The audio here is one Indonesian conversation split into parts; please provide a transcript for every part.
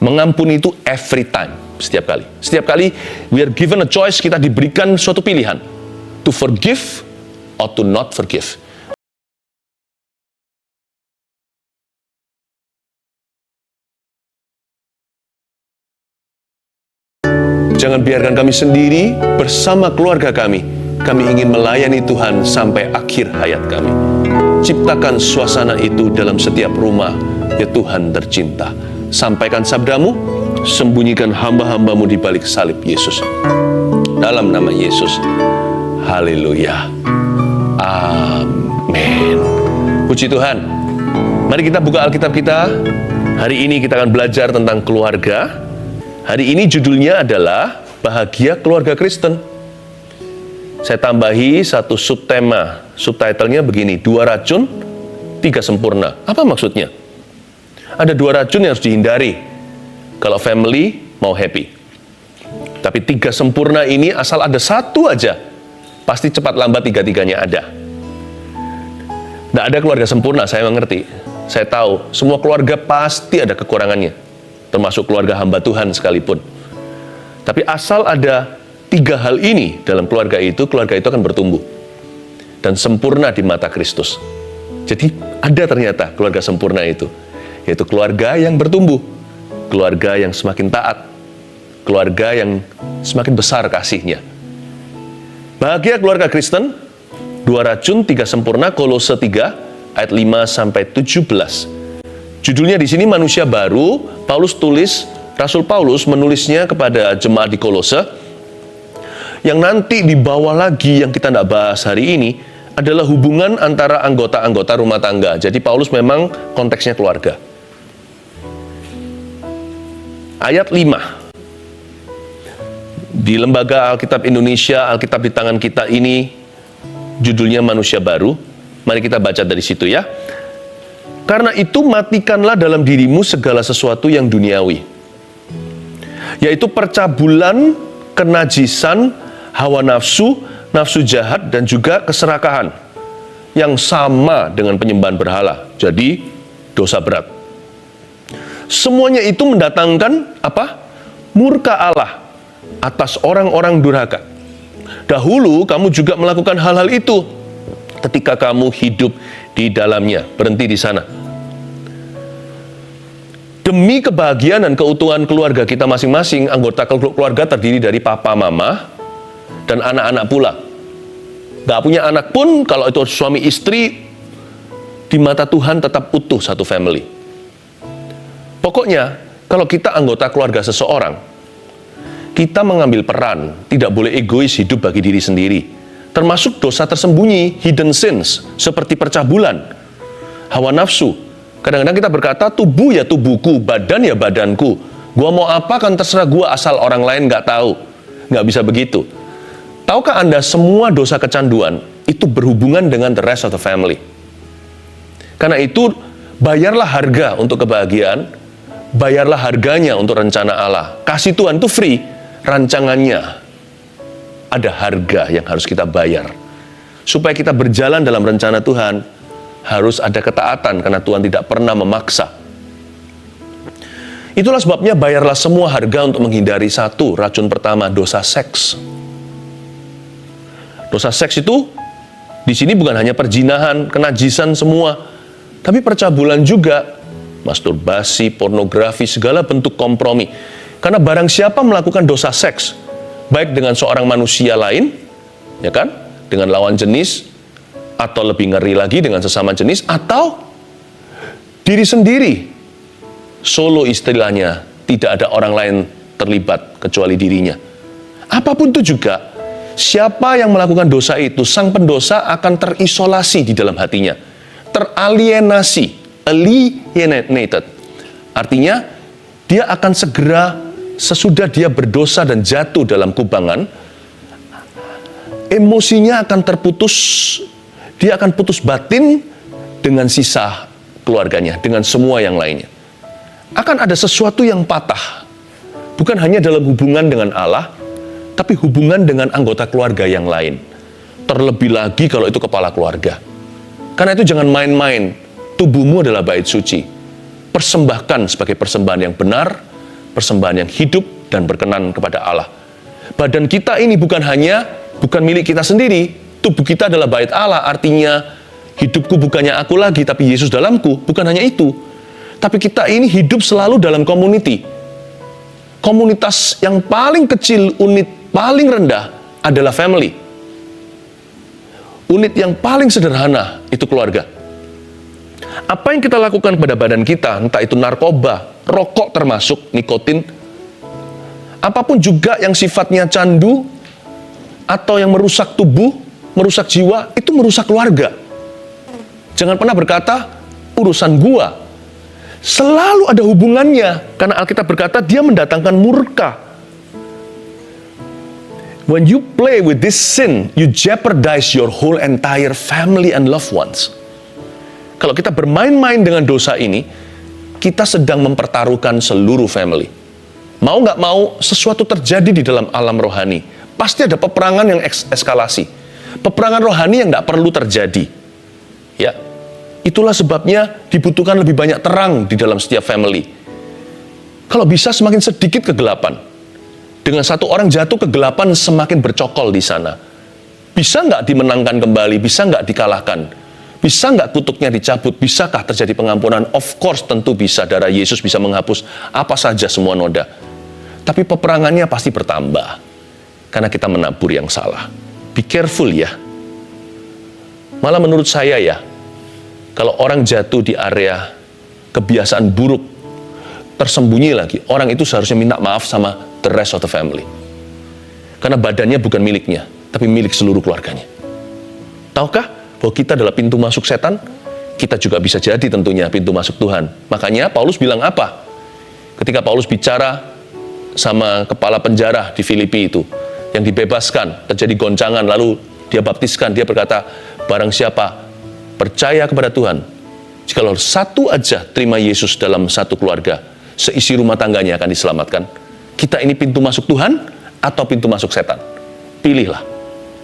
Mengampuni itu every time, setiap kali. Setiap kali we are given a choice, kita diberikan suatu pilihan. To forgive or to not forgive. Jangan biarkan kami sendiri bersama keluarga kami. Kami ingin melayani Tuhan sampai akhir hayat kami. Ciptakan suasana itu dalam setiap rumah, ya Tuhan tercinta. Sampaikan sabdamu, sembunyikan hamba-hambamu di balik salib Yesus. Dalam nama Yesus. Haleluya. Amin. Puji Tuhan. Mari kita buka Alkitab kita. Hari ini kita akan belajar tentang keluarga. Hari ini judulnya adalah Bahagia Keluarga Kristen. Saya tambahi satu subtema. Subtitlenya begini, 2 racun, 3 sempurna. Apa maksudnya? Ada 2 racun yang harus dihindari kalau family mau happy. Tapi 3 sempurna ini asal ada 1 aja, pasti cepat lambat 3-tiganya ada. Tidak ada keluarga sempurna, saya mengerti. Saya tahu, semua keluarga pasti ada kekurangannya, termasuk keluarga hamba Tuhan sekalipun. Tapi asal ada 3 hal ini dalam keluarga itu akan bertumbuh dan sempurna di mata Kristus. Jadi ada ternyata keluarga sempurna itu, yaitu keluarga yang bertumbuh, keluarga yang semakin taat, keluarga yang semakin besar kasihnya. Bahagia keluarga Kristen, 2 racun, 3 sempurna, Kolose 3 ayat 5-17. Judulnya di sini manusia baru. Rasul Paulus menulisnya kepada jemaat di Kolose. Yang nanti dibawa lagi yang kita tidak bahas hari ini adalah hubungan antara anggota-anggota rumah tangga. Jadi Paulus memang konteksnya keluarga. Ayat 5. Di Lembaga Alkitab Indonesia, Alkitab di tangan kita ini, judulnya manusia baru. Mari kita baca dari situ ya. Karena itu matikanlah dalam dirimu segala sesuatu yang duniawi, yaitu percabulan, kenajisan, hawa nafsu, nafsu jahat, dan juga keserakahan, yang sama dengan penyembahan berhala. Jadi, dosa berat. Semuanya itu mendatangkan apa? Murka Allah atas orang-orang durhaka. Dahulu kamu juga melakukan hal-hal itu ketika kamu hidup di dalamnya. Berhenti di sana. Demi kebahagiaan dan keutuhan keluarga kita masing-masing, anggota keluarga terdiri dari papa, mama, dan anak-anak pula. Gak punya anak pun, kalau itu suami istri, di mata Tuhan tetap utuh satu family. Pokoknya, kalau kita anggota keluarga seseorang, kita mengambil peran, tidak boleh egois hidup bagi diri sendiri. Termasuk dosa tersembunyi, hidden sins, seperti percabulan, hawa nafsu. Kadang-kadang kita berkata, tubuh ya tubuhku, badan ya badanku. Gua mau apa kan terserah gua, asal orang lain nggak tahu. Nggak bisa begitu. Tahukah Anda semua dosa kecanduan itu berhubungan dengan the rest of the family? Karena itu, bayarlah harga untuk kebahagiaan, bayarlah harganya untuk rencana Allah. Kasih Tuhan itu free, rancangannya ada harga yang harus kita bayar. Supaya kita berjalan dalam rencana Tuhan, harus ada ketaatan karena Tuhan tidak pernah memaksa. Itulah sebabnya bayarlah semua harga untuk menghindari satu racun pertama, dosa seks. Dosa seks itu di sini bukan hanya perzinahan, kenajisan semua, tapi percabulan juga, masturbasi, pornografi, segala bentuk kompromi. Karena barang siapa melakukan dosa seks, baik dengan seorang manusia lain, ya kan, dengan lawan jenis, atau lebih ngeri lagi dengan sesama jenis, atau diri sendiri, solo istilahnya, tidak ada orang lain terlibat kecuali dirinya. Apapun itu juga, siapa yang melakukan dosa itu, sang pendosa akan terisolasi di dalam hatinya, teralienasi, alienated. Artinya, dia akan segera sesudah dia berdosa dan jatuh dalam kubangan, emosinya akan terputus, dia akan putus batin dengan sisa keluarganya, dengan semua yang lainnya. Akan ada sesuatu yang patah, bukan hanya dalam hubungan dengan Allah, tapi hubungan dengan anggota keluarga yang lain. Terlebih lagi kalau itu kepala keluarga. Karena itu jangan main-main, tubuhmu adalah bait suci. Persembahkan sebagai persembahan yang benar, persembahan yang hidup dan berkenan kepada Allah. Badan kita ini bukan milik kita sendiri. Tubuh kita adalah bait Allah, artinya hidupku bukannya aku lagi, tapi Yesus dalamku. Bukan hanya itu, tapi kita ini hidup selalu dalam community. Komunitas yang paling kecil, unit paling rendah adalah family. Unit yang paling sederhana itu keluarga. Apa yang kita lakukan kepada badan kita, entah itu narkoba, rokok termasuk, nikotin, apapun juga yang sifatnya candu, atau yang merusak tubuh, merusak jiwa, itu merusak keluarga. Jangan pernah berkata, urusan gua. Selalu ada hubungannya, karena Alkitab berkata, dia mendatangkan murka. When you play with this sin, you jeopardize your whole entire family and loved ones. Kalau kita bermain-main dengan dosa ini, kita sedang mempertaruhkan seluruh family. Mau nggak mau, sesuatu terjadi di dalam alam rohani. Pasti ada peperangan yang eskalasi. Peperangan rohani yang nggak perlu terjadi. Ya, itulah sebabnya dibutuhkan lebih banyak terang di dalam setiap family. Kalau bisa semakin sedikit kegelapan. Dengan satu orang jatuh, kegelapan semakin bercokol di sana. Bisa nggak dimenangkan kembali? Bisa nggak dikalahkan? Bisa nggak kutuknya dicabut? Bisakah terjadi pengampunan? Of course, tentu bisa. Darah Yesus bisa menghapus apa saja semua noda. Tapi peperangannya pasti bertambah. Karena kita menabur yang salah. Be careful ya. Malah menurut saya ya, kalau orang jatuh di area kebiasaan buruk, tersembunyi lagi, orang itu seharusnya minta maaf sama the rest of the family. Karena badannya bukan miliknya, tapi milik seluruh keluarganya. Tahukah bahwa kita adalah pintu masuk setan? Kita juga bisa jadi tentunya pintu masuk Tuhan. Makanya Paulus bilang apa? Ketika Paulus bicara sama kepala penjara di Filipi itu, yang dibebaskan, terjadi goncangan, lalu dia baptiskan, dia berkata, barang siapa percaya kepada Tuhan, jikalau satu aja terima Yesus dalam satu keluarga, seisi rumah tangganya akan diselamatkan. Kita ini pintu masuk Tuhan atau pintu masuk setan? Pilihlah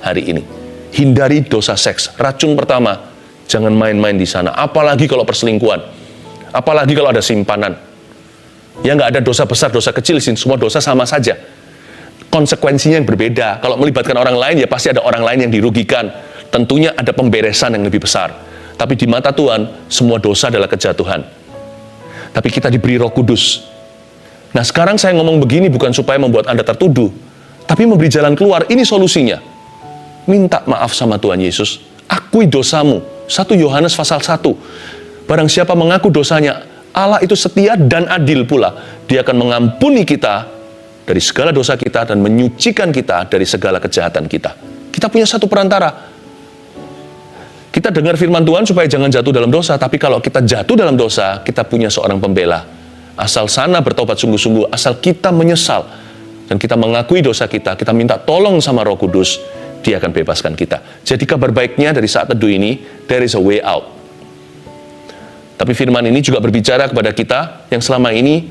hari ini. Hindari dosa seks. Racun pertama, jangan main-main di sana. Apalagi kalau perselingkuhan. Apalagi kalau ada simpanan. Ya nggak ada dosa besar, dosa kecil, semua dosa sama saja. Konsekuensinya yang berbeda. Kalau melibatkan orang lain, ya pasti ada orang lain yang dirugikan. Tentunya ada pemberesan yang lebih besar. Tapi di mata Tuhan, semua dosa adalah kejatuhan. Tapi kita diberi Roh Kudus. Nah, sekarang saya ngomong begini bukan supaya membuat Anda tertuduh, tapi memberi jalan keluar. Ini solusinya. Minta maaf sama Tuhan Yesus. Akui dosamu. 1 Yohanes pasal 1. Barang siapa mengaku dosanya, Allah itu setia dan adil pula. Dia akan mengampuni kita dari segala dosa kita dan menyucikan kita dari segala kejahatan kita. Kita punya satu perantara. Kita dengar firman Tuhan supaya jangan jatuh dalam dosa, tapi kalau kita jatuh dalam dosa, kita punya seorang pembela. Asal sana bertobat sungguh-sungguh, asal kita menyesal, dan kita mengakui dosa kita minta tolong sama Roh Kudus, Dia akan bebaskan kita. Jadi kabar baiknya dari saat teduh ini, there is a way out. Tapi firman ini juga berbicara kepada kita yang selama ini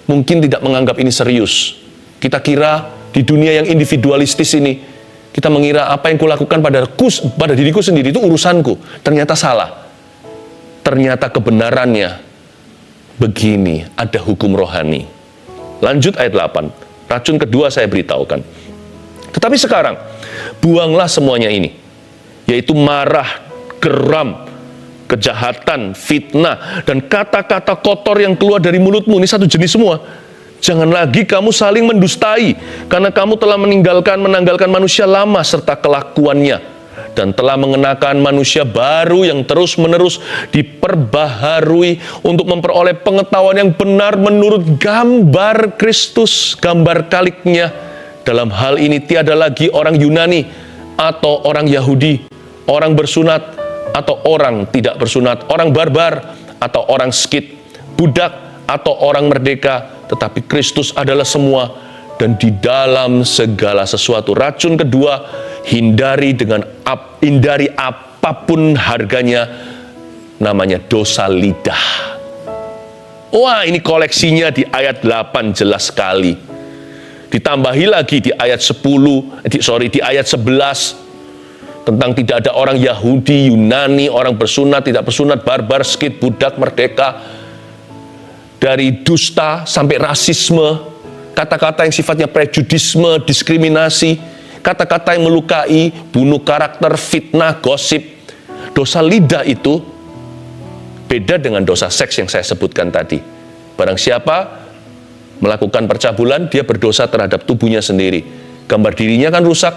mungkin tidak menganggap ini serius. Kita kira di dunia yang individualistis ini, kita mengira apa yang kulakukan pada diriku sendiri itu urusanku. Ternyata salah. Ternyata kebenarannya begini, ada hukum rohani. Lanjut ayat 8. Racun kedua saya beritahukan. Tetapi sekarang, buanglah semuanya ini, yaitu marah, geram, kejahatan, fitnah, dan kata-kata kotor yang keluar dari mulutmu. Ini satu jenis semua. Jangan lagi kamu saling mendustai, karena kamu telah menanggalkan manusia lama serta kelakuannya, dan telah mengenakan manusia baru yang terus-menerus diperbaharui untuk memperoleh pengetahuan yang benar menurut gambar Kristus, gambar kaliknya. Dalam hal ini tiada lagi orang Yunani atau orang Yahudi, orang bersunat atau orang tidak bersunat, orang barbar atau orang skit, budak atau orang merdeka, tetapi Kristus adalah semua dan di dalam segala sesuatu. Racun kedua, hindari apapun harganya, namanya dosa lidah. Wah, ini koleksinya di ayat 8 jelas sekali. Ditambahi lagi di ayat 11 tentang tidak ada orang Yahudi, Yunani, orang bersunat, tidak bersunat, barbar, skit, budak, merdeka. dari dusta sampai rasisme, kata-kata yang sifatnya prejudisme, diskriminasi, kata-kata yang melukai, bunuh karakter, fitnah, gosip. Dosa lidah itu beda dengan dosa seks yang saya sebutkan tadi. Barang siapa melakukan percabulan, dia berdosa terhadap tubuhnya sendiri. Gambar dirinya kan rusak.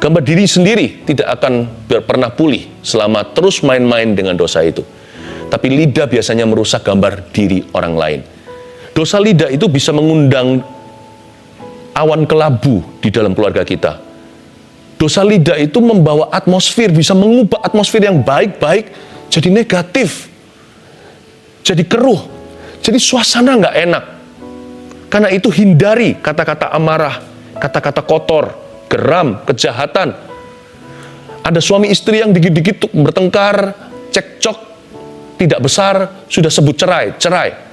Gambar diri sendiri tidak akan pernah pulih selama terus main-main dengan dosa itu. Tapi lidah biasanya merusak gambar diri orang lain. Dosa lidah itu bisa mengundang awan kelabu di dalam keluarga kita. Dosa lidah itu membawa atmosfer, bisa mengubah atmosfer yang baik-baik jadi negatif, jadi keruh, jadi suasana nggak enak. Karena itu hindari kata-kata amarah, kata-kata kotor, geram, kejahatan. Ada suami istri yang dikit-dikit bertengkar, cekcok, tidak besar, sudah sebut cerai.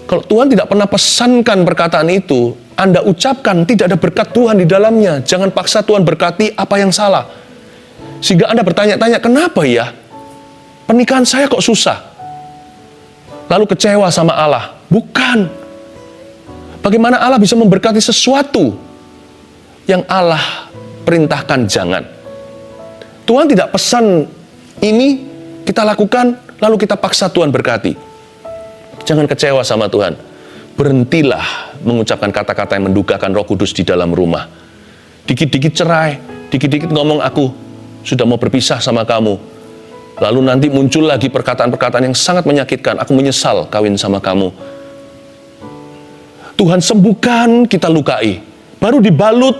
Kalau Tuhan tidak pernah pesankan perkataan itu, Anda ucapkan, tidak ada berkat Tuhan di dalamnya. Jangan paksa Tuhan berkati apa yang salah. Sehingga Anda bertanya-tanya, kenapa ya? Pernikahan saya kok susah? Lalu kecewa sama Allah. Bukan. Bagaimana Allah bisa memberkati sesuatu yang Allah perintahkan jangan? Tuhan tidak pesan ini kita lakukan, lalu kita paksa Tuhan berkati. Jangan kecewa sama Tuhan. Berhentilah mengucapkan kata-kata yang mendukakan Roh Kudus di dalam rumah. Dikit-dikit cerai, dikit-dikit ngomong aku sudah mau berpisah sama kamu. Lalu nanti muncul lagi perkataan-perkataan yang sangat menyakitkan. Aku menyesal kawin sama kamu. Tuhan sembuhkan, kita lukai. Baru dibalut,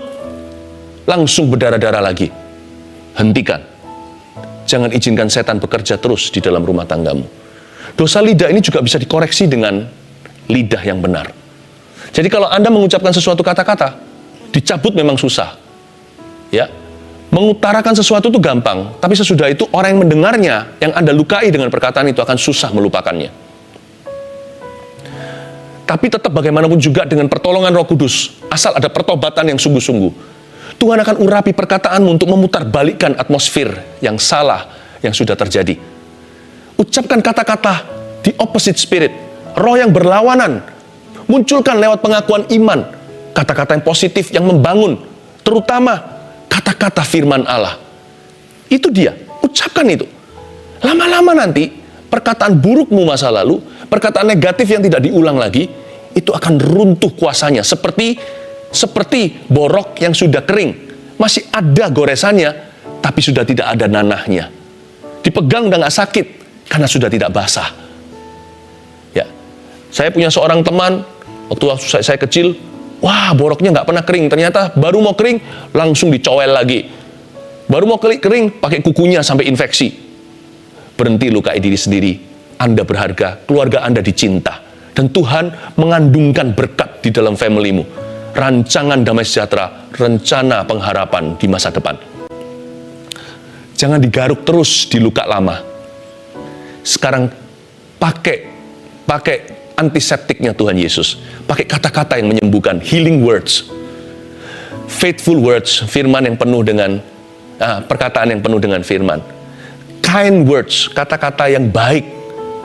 langsung berdarah-darah lagi. Hentikan. Jangan izinkan setan bekerja terus di dalam rumah tanggamu. Dosa lidah ini juga bisa dikoreksi dengan lidah yang benar. Jadi kalau Anda mengucapkan sesuatu kata-kata, dicabut memang susah. Ya, mengutarakan sesuatu itu gampang, tapi sesudah itu orang yang mendengarnya, yang Anda lukai dengan perkataan itu akan susah melupakannya. Tapi tetap bagaimanapun juga dengan pertolongan Roh Kudus, asal ada pertobatan yang sungguh-sungguh, Tuhan akan urapi perkataanmu untuk memutarbalikkan atmosfer yang salah yang sudah terjadi. Ucapkan kata-kata di opposite spirit, roh yang berlawanan. Munculkan lewat pengakuan iman, kata-kata yang positif, yang membangun, terutama kata-kata firman Allah. Itu dia, ucapkan itu. Lama-lama nanti, perkataan burukmu masa lalu, perkataan negatif yang tidak diulang lagi, itu akan runtuh kuasanya, seperti borok yang sudah kering, masih ada goresannya, tapi sudah tidak ada nanahnya. Dipegang udah nggak sakit, karena sudah tidak basah. Ya, saya punya seorang teman, waktu saya kecil, wah boroknya nggak pernah kering, ternyata baru mau kering, langsung dicowel lagi. Baru mau kering, pakai kukunya sampai infeksi. Berhenti lukai diri sendiri, Anda berharga, keluarga Anda dicinta, dan Tuhan mengandungkan berkat di dalam familymu. Rancangan damai sejahtera, rencana pengharapan di masa depan. Jangan digaruk terus di luka lama. Sekarang pakai antiseptiknya Tuhan Yesus. Pakai kata-kata yang menyembuhkan, healing words. Faithful words, firman yang penuh dengan perkataan yang penuh dengan firman. Kind words, kata-kata yang baik,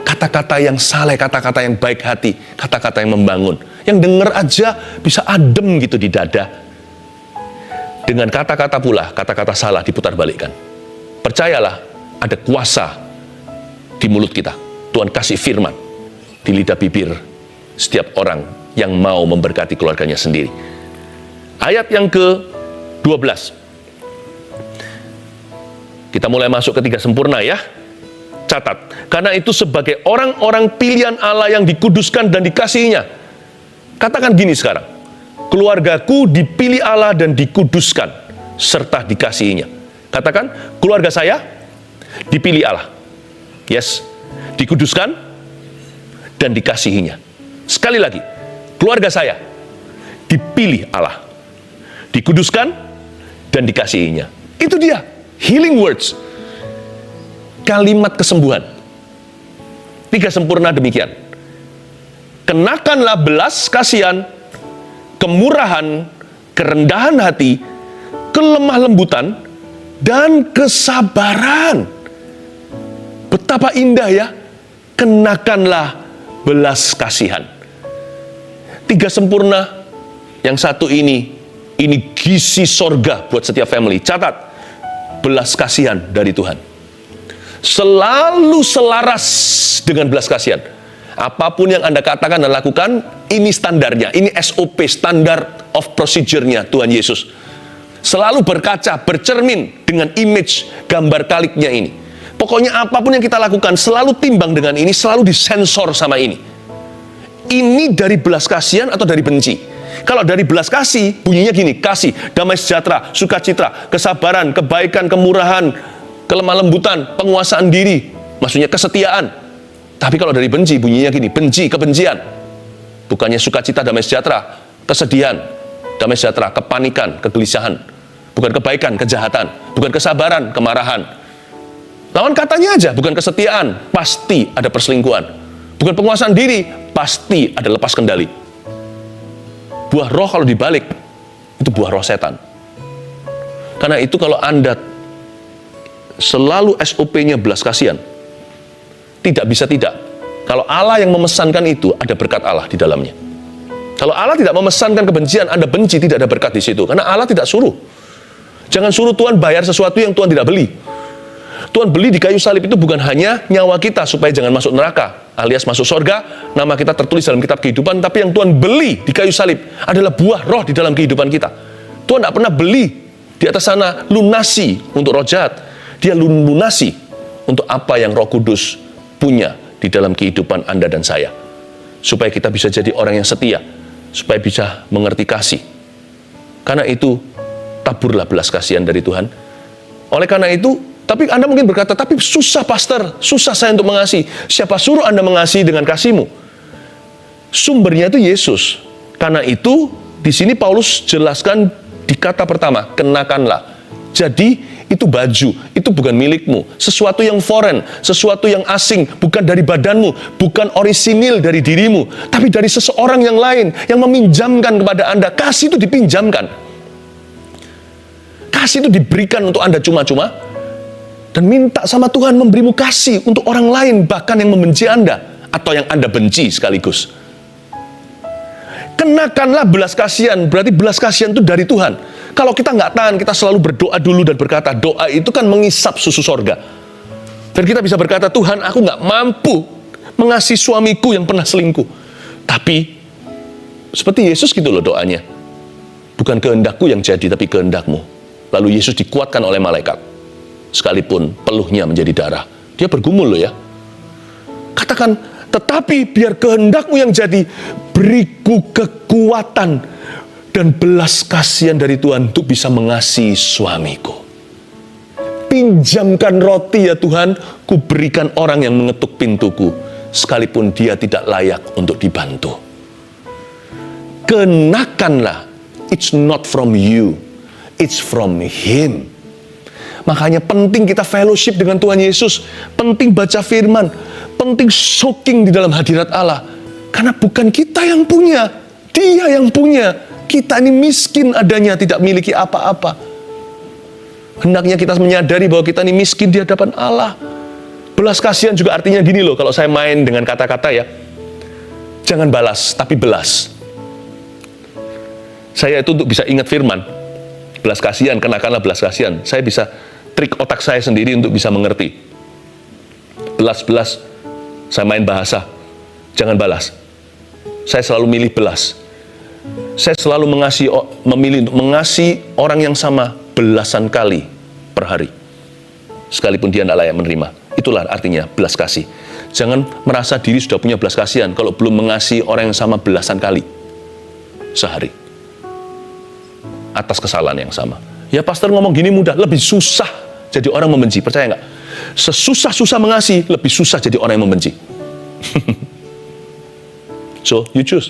kata-kata yang saleh, kata-kata yang baik hati, kata-kata yang membangun. Yang dengar aja bisa adem gitu di dada. Dengan kata-kata pula, kata-kata salah diputarbalikkan. Percayalah, ada kuasa di mulut kita. Tuhan kasih firman di lidah bibir setiap orang yang mau memberkati keluarganya sendiri. Ayat yang ke-12. Kita mulai masuk ke 3 sempurna ya. Catat. Karena itu sebagai orang-orang pilihan Allah yang dikuduskan dan dikasihinya. Katakan gini sekarang, keluargaku dipilih Allah dan dikuduskan, serta dikasihinya. Katakan, keluarga saya dipilih Allah. Yes, dikuduskan dan dikasihinya. Sekali lagi, keluarga saya dipilih Allah, dikuduskan dan dikasihinya. Itu dia, healing words. Kalimat kesembuhan. 3 sempurna demikian. Kenakanlah belas kasihan, kemurahan, kerendahan hati, kelemah lembutan, dan kesabaran. Betapa indah ya. kenakanlah belas kasihan. 3 sempurna, yang satu ini gizi sorga buat setiap family. Catat, belas kasihan dari Tuhan. Selalu selaras dengan belas kasihan. Apapun yang Anda katakan dan lakukan, ini standarnya, ini SOP, standard of procedure-nya Tuhan Yesus. Selalu berkaca, bercermin dengan image, gambar kaliknya ini. Pokoknya apapun yang kita lakukan, selalu timbang dengan ini, selalu disensor sama ini. Ini dari belas kasihan atau dari benci? Kalau dari belas kasih, bunyinya gini, kasih, damai sejahtera, sukacita, kesabaran, kebaikan, kemurahan, kelemah lembutan, penguasaan diri, maksudnya kesetiaan. Tapi kalau dari benci, bunyinya gini, benci, kebencian. Bukannya sukacita, damai sejahtera, kesedihan, damai sejahtera, kepanikan, kegelisahan. Bukan kebaikan, kejahatan. Bukan kesabaran, kemarahan. Lawan katanya aja, bukan kesetiaan, pasti ada perselingkuhan. Bukan penguasaan diri, pasti ada lepas kendali. Buah roh kalau dibalik, itu buah roh setan. Karena itu kalau Anda selalu SOP-nya belas kasihan, tidak bisa tidak. Kalau Allah yang memesankan itu, ada berkat Allah di dalamnya. Kalau Allah tidak memesankan kebencian, Anda benci, tidak ada berkat di situ. Karena Allah tidak suruh. Jangan suruh Tuhan bayar sesuatu yang Tuhan tidak beli. Tuhan beli di kayu salib itu bukan hanya nyawa kita supaya jangan masuk neraka, alias masuk surga, nama kita tertulis dalam kitab kehidupan, tapi yang Tuhan beli di kayu salib adalah buah roh di dalam kehidupan kita. Tuhan tidak pernah beli di atas sana lunasi untuk roh jahat. Dia lunasi untuk apa yang Roh Kudus punya di dalam kehidupan Anda dan saya. Supaya kita bisa jadi orang yang setia, supaya bisa mengerti kasih. Karena itu, taburlah belas kasihan dari Tuhan. Oleh karena itu, tapi Anda mungkin berkata, tapi susah pastor, susah saya untuk mengasihi. Siapa suruh Anda mengasihi dengan kasihmu? Sumbernya itu Yesus. Karena itu, di sini Paulus jelaskan di kata pertama, kenakanlah. Jadi, itu baju, itu bukan milikmu. Sesuatu yang foreign, sesuatu yang asing, bukan dari badanmu, bukan orisinil dari dirimu, tapi dari seseorang yang lain, yang meminjamkan kepada Anda. Kasih itu dipinjamkan. Kasih itu diberikan untuk Anda cuma-cuma, dan minta sama Tuhan memberimu kasih untuk orang lain, bahkan yang membenci Anda, atau yang Anda benci sekaligus. Kenakanlah belas kasihan, berarti belas kasihan itu dari Tuhan. Kalau kita nggak tahan, kita selalu berdoa dulu dan berkata, doa itu kan mengisap susu sorga. Dan kita bisa berkata, Tuhan, aku nggak mampu mengasihi suamiku yang pernah selingkuh. Tapi, seperti Yesus gitu loh doanya. Bukan kehendakku yang jadi, tapi kehendakmu. Lalu Yesus dikuatkan oleh malaikat. Sekalipun peluhnya menjadi darah. Dia bergumul loh ya. Katakan, tetapi biar kehendakmu yang jadi, beriku kekuatan dan belas kasihan dari Tuhan untuk bisa mengasihi suamiku. Pinjamkan roti ya Tuhan, ku berikan orang yang mengetuk pintuku, sekalipun dia tidak layak untuk dibantu. Kenakanlah, it's not from you, it's from Him. Makanya penting kita fellowship dengan Tuhan Yesus, penting baca firman, penting soaking di dalam hadirat Allah. Karena bukan kita yang punya, Dia yang punya. Kita ini miskin adanya, tidak miliki apa-apa. Hendaknya kita menyadari bahwa kita ini miskin di hadapan Allah. Belas kasihan juga artinya gini loh, kalau saya main dengan kata-kata ya. Jangan balas, tapi belas. Saya itu untuk bisa ingat firman. Belas kasihan, kenakanlah belas kasihan. Saya bisa trik otak saya sendiri untuk bisa mengerti. Belas-belas, saya main bahasa. Jangan balas. Saya selalu milih belas. Saya selalu memilih untuk mengasihi orang yang sama belasan kali per hari. Sekalipun dia tidak layak menerima. Itulah artinya belas kasih. Jangan merasa diri sudah punya belas kasihan kalau belum mengasihi orang yang sama belasan kali sehari. Atas kesalahan yang sama. Ya pastor ngomong gini mudah, lebih susah jadi orang membenci. Percaya nggak? Sesusah-susah mengasihi, lebih susah jadi orang yang membenci. So, you choose.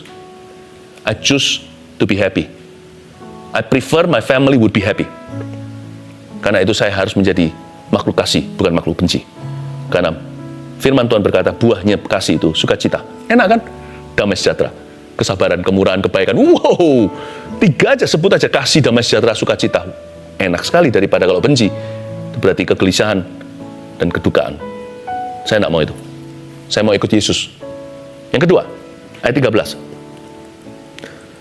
I choose to be happy. I prefer my family would be happy. Karena itu saya harus menjadi makhluk kasih, bukan makhluk benci. Karena firman Tuhan berkata, buahnya kasih itu sukacita. Enak kan? Damai sejahtera, kesabaran, kemurahan, kebaikan. Wow, 3 aja, sebut aja kasih, damai sejahtera, sukacita. Enak sekali daripada kalau benci. Itu berarti kegelisahan dan kedukaan. Saya tidak mau itu. Saya mau ikut Yesus. Yang kedua, ayat 13.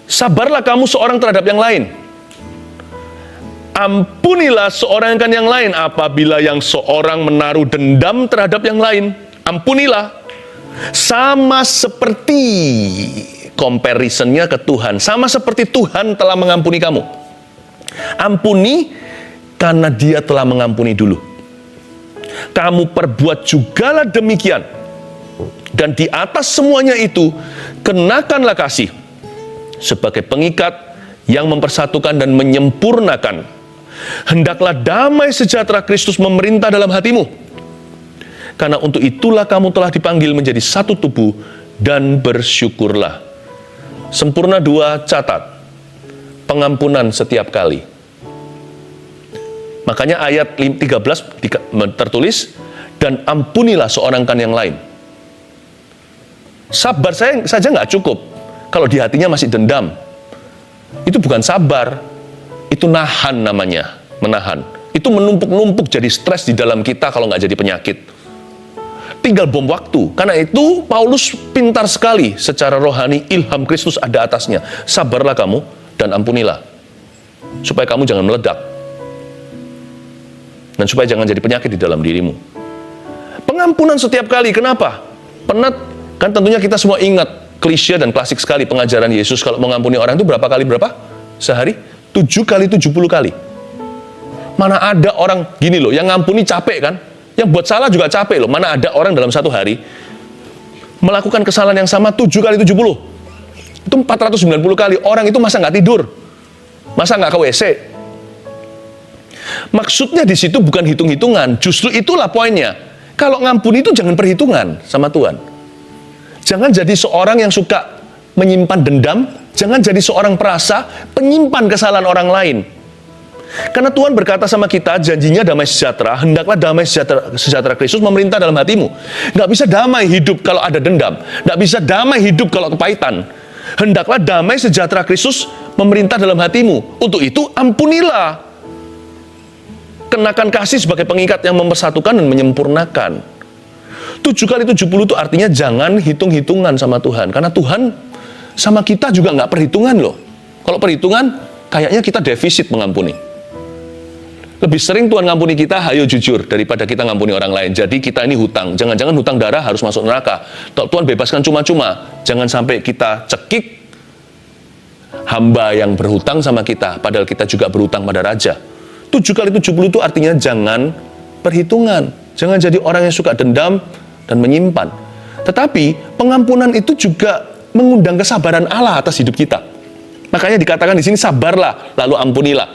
Sabarlah kamu seorang terhadap yang lain. Ampunilah seorang kan yang lain apabila yang seorang menaruh dendam terhadap yang lain. Ampunilah. Sama seperti comparisonnya ke Tuhan. Sama seperti Tuhan telah mengampuni kamu. Ampuni karena Dia telah mengampuni dulu. Kamu perbuat jugalah demikian. Dan di atas semuanya itu, kenakanlah kasih sebagai pengikat yang mempersatukan dan menyempurnakan. Hendaklah damai sejahtera Kristus memerintah dalam hatimu. Karena untuk itulah kamu telah dipanggil menjadi satu tubuh dan bersyukurlah. Sempurna 2, catat. Pengampunan setiap kali. Makanya ayat 13 tertulis, dan ampunilah seorang kan yang lain. Sabar saja nggak cukup. Kalau di hatinya masih dendam, itu bukan sabar, itu nahan namanya, menahan. Itu menumpuk-numpuk jadi stres di dalam kita kalau nggak jadi penyakit. Tinggal bom waktu. Karena itu Paulus pintar sekali secara rohani, ilham Kristus ada atasnya. Sabarlah kamu dan ampunilah. Supaya kamu jangan meledak. Dan supaya jangan jadi penyakit di dalam dirimu. Pengampunan setiap kali, kenapa? Penat, kan tentunya kita semua ingat klise dan klasik sekali pengajaran Yesus kalau mengampuni orang itu berapa kali sehari? 7 kali 70 kali. Mana ada orang gini loh, yang ngampuni capek kan? Yang buat salah juga capek loh. Mana ada orang dalam satu hari melakukan kesalahan yang sama 7 kali 70. Itu 490 kali. Orang itu masa nggak tidur? Masa nggak ke WC? Maksudnya di situ bukan hitung-hitungan. Justru itulah poinnya. Kalau ngampuni itu jangan perhitungan sama Tuhan. Jangan jadi seorang yang suka menyimpan dendam. Jangan jadi seorang perasa penyimpan kesalahan orang lain. Karena Tuhan berkata sama kita, janjinya damai sejahtera. Hendaklah damai sejahtera Kristus memerintah dalam hatimu. Nggak bisa damai hidup kalau ada dendam. Nggak bisa damai hidup kalau kepahitan. Hendaklah damai sejahtera Kristus memerintah dalam hatimu. Untuk itu ampunilah. Kenakan kasih sebagai pengikat yang mempersatukan dan menyempurnakan. 7 kali 70 itu artinya jangan hitung-hitungan sama Tuhan. Karena Tuhan sama kita juga nggak perhitungan loh. Kalau perhitungan, kayaknya kita defisit mengampuni. Lebih sering Tuhan ngampuni kita, hayo jujur, daripada kita ngampuni orang lain. Jadi kita ini hutang. Jangan-jangan hutang darah harus masuk neraka. Kalau Tuhan bebaskan cuma-cuma, jangan sampai kita cekik hamba yang berhutang sama kita, padahal kita juga berhutang pada raja. 7 kali 70 itu artinya jangan perhitungan. Jangan jadi orang yang suka dendam dan menyimpan. Tetapi pengampunan itu juga mengundang kesabaran Allah atas hidup kita. Makanya dikatakan di sini sabarlah, lalu ampunilah.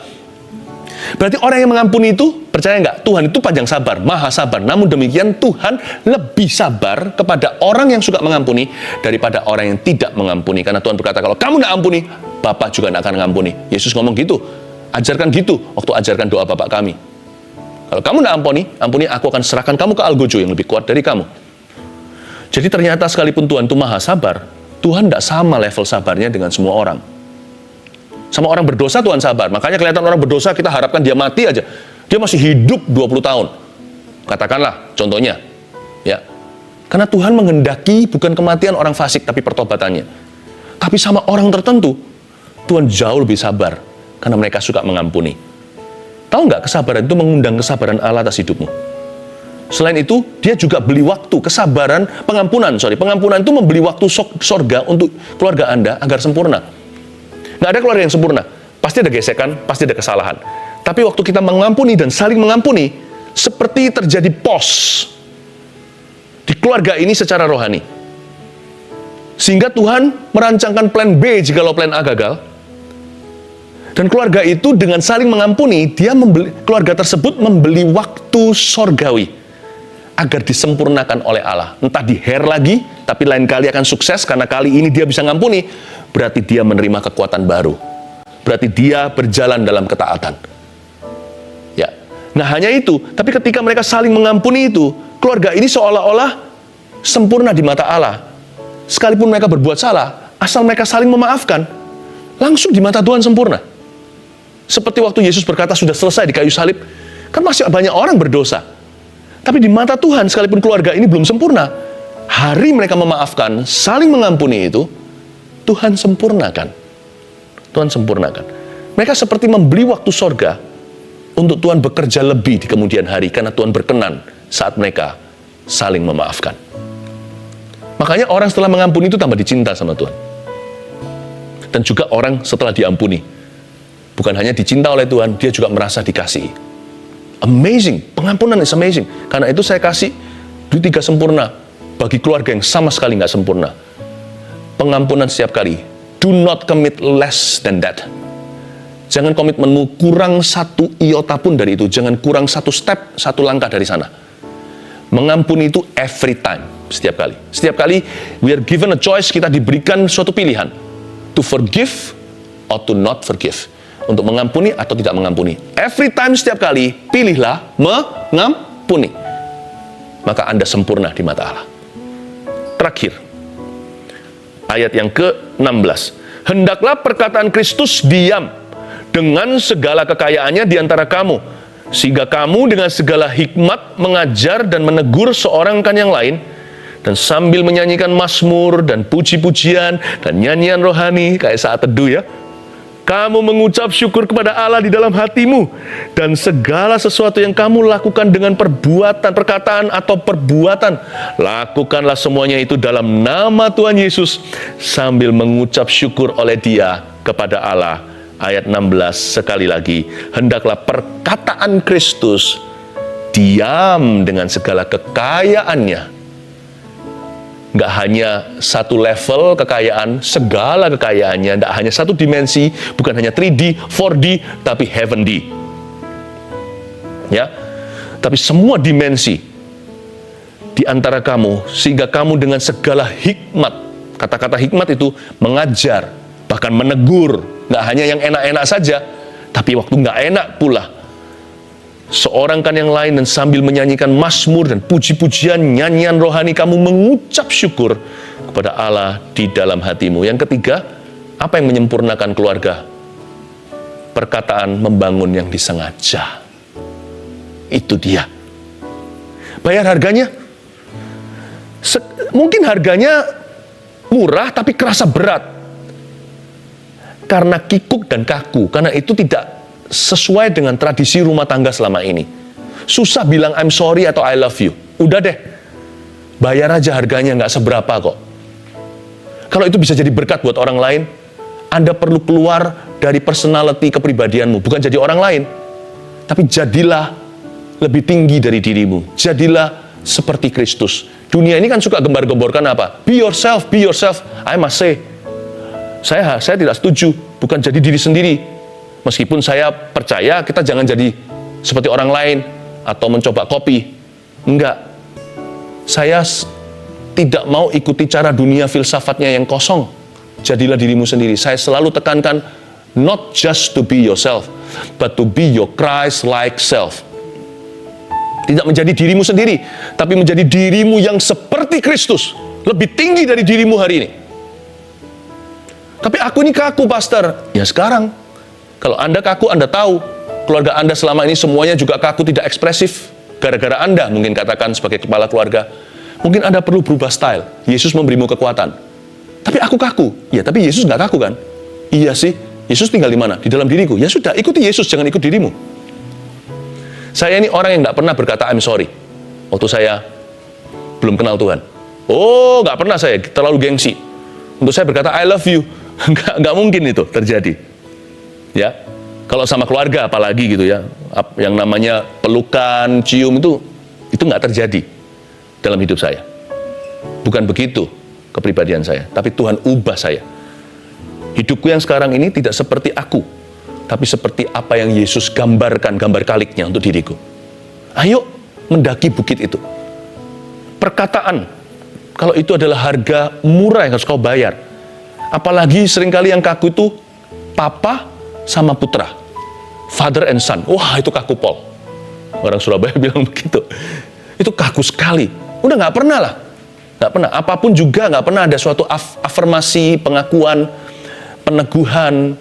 Berarti orang yang mengampuni itu, percaya nggak? Tuhan itu panjang sabar, maha sabar. Namun demikian Tuhan lebih sabar kepada orang yang suka mengampuni daripada orang yang tidak mengampuni. Karena Tuhan berkata, kalau kamu nggak ampuni, Bapa juga nggak akan mengampuni. Yesus ngomong gitu, ajarkan gitu waktu ajarkan doa Bapa kami. Kalau kamu nggak ampuni, aku akan serahkan kamu ke algojo yang lebih kuat dari kamu. Jadi ternyata sekalipun Tuhan itu maha sabar, Tuhan tidak sama level sabarnya dengan semua orang. Sama orang berdosa Tuhan sabar. Makanya kelihatan orang berdosa kita harapkan dia mati aja. Dia masih hidup 20 tahun. Katakanlah contohnya. Ya. Karena Tuhan menghendaki bukan kematian orang fasik tapi pertobatannya. Tapi sama orang tertentu Tuhan jauh lebih sabar karena mereka suka mengampuni. Tahu nggak, kesabaran itu mengundang kesabaran Allah atas hidupmu. Selain itu, dia juga beli waktu, pengampunan itu membeli waktu sorga untuk keluarga Anda agar sempurna. Nggak ada keluarga yang sempurna. Pasti ada gesekan, pasti ada kesalahan. Tapi waktu kita mengampuni dan saling mengampuni, seperti terjadi pos di keluarga ini secara rohani. Sehingga Tuhan merancangkan plan B jikalau plan A gagal. Dan keluarga itu dengan saling mengampuni, keluarga tersebut membeli waktu sorgawi agar disempurnakan oleh Allah. Entah di-hair lagi, tapi lain kali akan sukses karena kali ini dia bisa ngampuni. Berarti dia menerima kekuatan baru. Berarti dia berjalan dalam ketaatan. Ya. Nah hanya itu, tapi ketika mereka saling mengampuni itu, keluarga ini seolah-olah sempurna di mata Allah. Sekalipun mereka berbuat salah, asal mereka saling memaafkan, langsung di mata Tuhan sempurna. Seperti waktu Yesus berkata sudah selesai di kayu salib, kan masih banyak orang berdosa. Tapi di mata Tuhan, sekalipun keluarga ini belum sempurna, hari mereka memaafkan, saling mengampuni itu, Tuhan sempurnakan. Tuhan sempurnakan. Mereka seperti membeli waktu sorga untuk Tuhan bekerja lebih di kemudian hari, karena Tuhan berkenan saat mereka saling memaafkan. Makanya orang setelah mengampuni itu tambah dicinta sama Tuhan. Dan juga orang setelah diampuni, bukan hanya dicinta oleh Tuhan, dia juga merasa dikasihi. Amazing, pengampunan is amazing. Karena itu saya kasih 3 sempurna bagi keluarga yang sama sekali nggak sempurna. Pengampunan setiap kali. Do not commit less than that. Jangan komitmenmu kurang 1 iota pun dari itu. Jangan kurang 1 step, 1 langkah dari sana. Mengampuni itu every time, setiap kali. Setiap kali we are given a choice, kita diberikan suatu pilihan. To forgive or to not forgive. Untuk mengampuni atau tidak mengampuni. Every time, setiap kali, pilihlah mengampuni. Maka Anda sempurna di mata Allah. Terakhir, ayat yang ke-16. Hendaklah perkataan Kristus diam dengan segala kekayaannya di antara kamu, sehingga kamu dengan segala hikmat mengajar dan menegur seorang kan yang lain, dan sambil menyanyikan mazmur dan puji-pujian dan nyanyian rohani, kayak saat teduh ya, kamu mengucap syukur kepada Allah di dalam hatimu, dan segala sesuatu yang kamu lakukan dengan perbuatan, perkataan atau perbuatan, lakukanlah semuanya itu dalam nama Tuhan Yesus, sambil mengucap syukur oleh Dia kepada Allah. Ayat 16 sekali lagi, hendaklah perkataan Kristus diam dengan segala kekayaannya. Nggak hanya satu level kekayaan, segala kekayaannya, nggak hanya satu dimensi, bukan hanya 3D, 4D, tapi heavenly. Ya, tapi semua dimensi di antara kamu, sehingga kamu dengan segala hikmat, kata-kata hikmat itu mengajar, bahkan menegur, nggak hanya yang enak-enak saja, tapi waktu nggak enak pula, seorang kan yang lain, dan sambil menyanyikan mazmur dan puji-pujian, nyanyian rohani, kamu mengucap syukur kepada Allah di dalam hatimu. Yang ketiga, apa yang menyempurnakan keluarga? Perkataan membangun yang disengaja. Itu dia. Bayar harganya? Mungkin harganya murah tapi kerasa berat. Karena kikuk dan kaku, karena itu tidak sesuai dengan tradisi rumah tangga selama ini. Susah bilang I'm sorry atau I love you. Udah deh, bayar aja harganya, nggak seberapa kok. Kalau itu bisa jadi berkat buat orang lain, Anda perlu keluar dari personality kepribadianmu. Bukan jadi orang lain, tapi jadilah lebih tinggi dari dirimu. Jadilah seperti Kristus. Dunia ini kan suka gembar-gemborkan apa? Be yourself, be yourself. I must say, saya tidak setuju. Bukan jadi diri sendiri. Meskipun saya percaya kita jangan jadi seperti orang lain atau mencoba copy. Enggak. Saya tidak mau ikuti cara dunia filsafatnya yang kosong. Jadilah dirimu sendiri. Saya selalu tekankan, not just to be yourself, but to be your Christ-like self. Tidak menjadi dirimu sendiri, tapi menjadi dirimu yang seperti Kristus. Lebih tinggi dari dirimu hari ini. Tapi aku ini kaku, pastor. Ya sekarang. Kalau Anda kaku, Anda tahu, keluarga Anda selama ini semuanya juga kaku, tidak ekspresif. Gara-gara Anda, mungkin katakan sebagai kepala keluarga, mungkin Anda perlu berubah style. Yesus memberimu kekuatan. Tapi aku kaku. Ya, tapi Yesus nggak kaku kan? Iya sih, Yesus tinggal di mana? Di dalam diriku. Ya sudah, ikuti Yesus, jangan ikut dirimu. Saya ini orang yang nggak pernah berkata I'm sorry waktu saya belum kenal Tuhan. Oh, nggak pernah saya, terlalu gengsi. Untuk saya berkata I love you, nggak mungkin itu terjadi. Ya, kalau sama keluarga apalagi gitu ya, yang namanya pelukan, cium itu nggak terjadi dalam hidup saya. Bukan begitu kepribadian saya, tapi Tuhan ubah saya. Hidupku yang sekarang ini tidak seperti aku, tapi seperti apa yang Yesus gambarkan, gambar kaliknya untuk diriku. Ayo mendaki bukit itu. Perkataan, kalau itu adalah harga murah yang harus kau bayar. Apalagi seringkali yang kaku itu papa sama putra, father and son. Wah, itu kaku pol. Orang Surabaya bilang begitu. Itu kaku sekali. Udah nggak pernah lah. Nggak pernah. Apapun juga nggak pernah ada suatu afirmasi, pengakuan, peneguhan.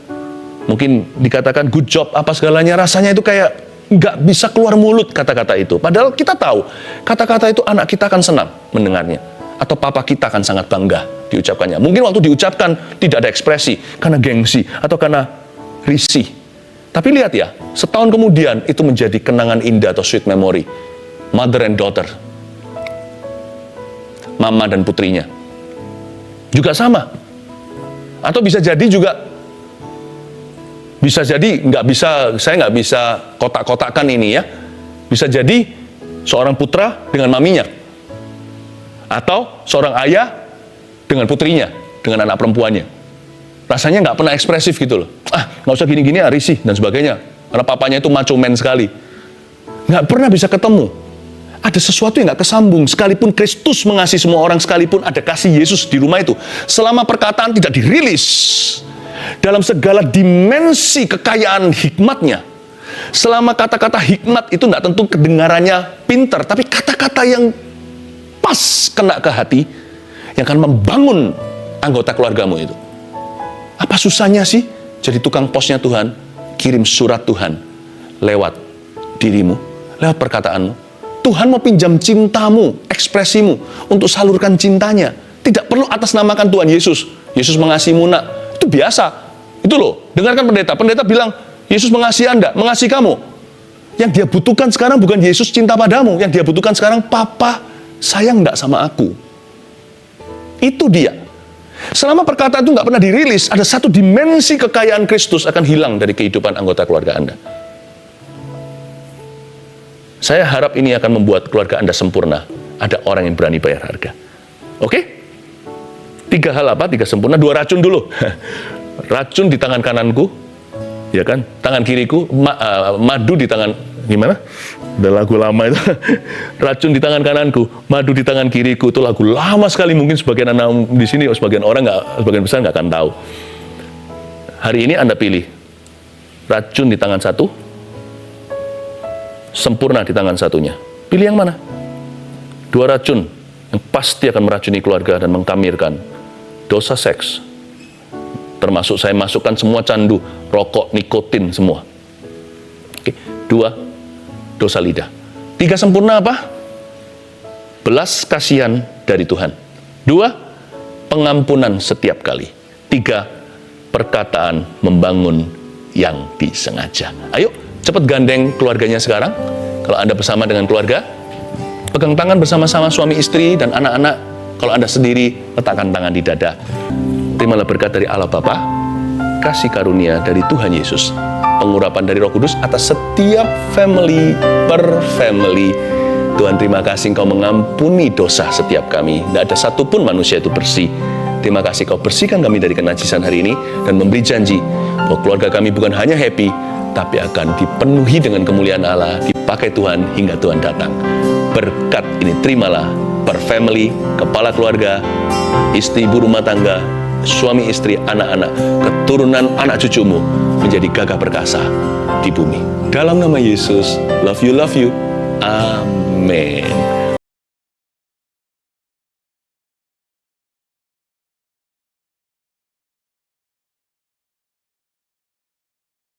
Mungkin dikatakan good job, apa segalanya. Rasanya itu kayak nggak bisa keluar mulut kata-kata itu. Padahal kita tahu, kata-kata itu anak kita akan senang mendengarnya. atau papa kita akan sangat bangga diucapkannya. Mungkin waktu diucapkan tidak ada ekspresi, karena gengsi atau karena risih. Tapi lihat ya, setahun kemudian itu menjadi kenangan indah atau sweet memory. Mother and daughter. Mama dan putrinya. Juga sama. Atau bisa jadi saya nggak bisa kotak-kotakkan ini ya. Bisa jadi seorang putra dengan maminya. Atau seorang ayah dengan putrinya, dengan anak perempuannya. Rasanya nggak pernah ekspresif gitu loh. Nggak usah gini-gini, risih, dan sebagainya. Karena papanya itu macho man sekali. Nggak pernah bisa ketemu. Ada sesuatu yang nggak kesambung. Sekalipun Kristus mengasihi semua orang, sekalipun ada kasih Yesus di rumah itu, selama perkataan tidak dirilis, dalam segala dimensi kekayaan hikmatnya, selama kata-kata hikmat itu nggak tentu kedengarannya pintar, tapi kata-kata yang pas kena ke hati, yang akan membangun anggota keluargamu itu. Apa susahnya sih jadi tukang posnya Tuhan, kirim surat Tuhan lewat dirimu, lewat perkataanmu. Tuhan mau pinjam cintamu, ekspresimu, untuk salurkan cintanya. Tidak perlu atasnamakan Tuhan Yesus. Yesus mengasihimu nak, itu biasa. Itu loh, dengarkan pendeta. Pendeta bilang, Yesus mengasihi Anda, mengasihi kamu. Yang dia butuhkan sekarang bukan Yesus cinta padamu. Yang dia butuhkan sekarang, Papa sayang enggak sama aku. Itu dia. Selama perkataan itu nggak pernah dirilis, ada satu dimensi kekayaan Kristus akan hilang dari kehidupan anggota keluarga Anda. Saya harap ini akan membuat keluarga Anda sempurna. Ada orang yang berani bayar harga. Oke? 3 hal apa? 3 sempurna. 2 racun dulu. Racun di tangan kananku, ya kan? Tangan kiriku, madu di tangan, gimana? Udah lagu lama itu. Racun di tangan kananku, madu di tangan kiriku. Itu lagu lama sekali. Mungkin sebagian anak di sini, sebagian orang sebagian besar nggak akan tahu. Hari ini Anda pilih racun di tangan satu, sempurna di tangan satunya. Pilih yang mana? 2 racun yang pasti akan meracuni keluarga dan mengkamirkan dosa seks. Termasuk saya masukkan semua candu, rokok, nikotin, semua. Oke. 2, dosa lidah. 3 sempurna apa? Belas kasihan dari Tuhan. 2, pengampunan setiap kali. 3, perkataan membangun yang disengaja. Ayo, cepat gandeng keluarganya sekarang. Kalau Anda bersama dengan keluarga, pegang tangan bersama-sama suami istri dan anak-anak. Kalau Anda sendiri, letakkan tangan di dada. Terimalah berkat dari Allah Bapa, kasih karunia dari Tuhan Yesus, pengurapan dari Roh Kudus atas setiap family per family. Tuhan, terima kasih Engkau mengampuni dosa setiap kami. Tidak ada satupun manusia itu bersih. Terima kasih Kau bersihkan kami dari kenajisan hari ini dan memberi janji bahwa keluarga kami bukan hanya happy, tapi akan dipenuhi dengan kemuliaan Allah, dipakai Tuhan hingga Tuhan datang. Berkat ini terimalah per family, kepala keluarga, istri ibu rumah tangga, suami istri, anak-anak, keturunan anak cucumu menjadi gagah perkasa di bumi. Dalam nama Yesus, love you. Amin.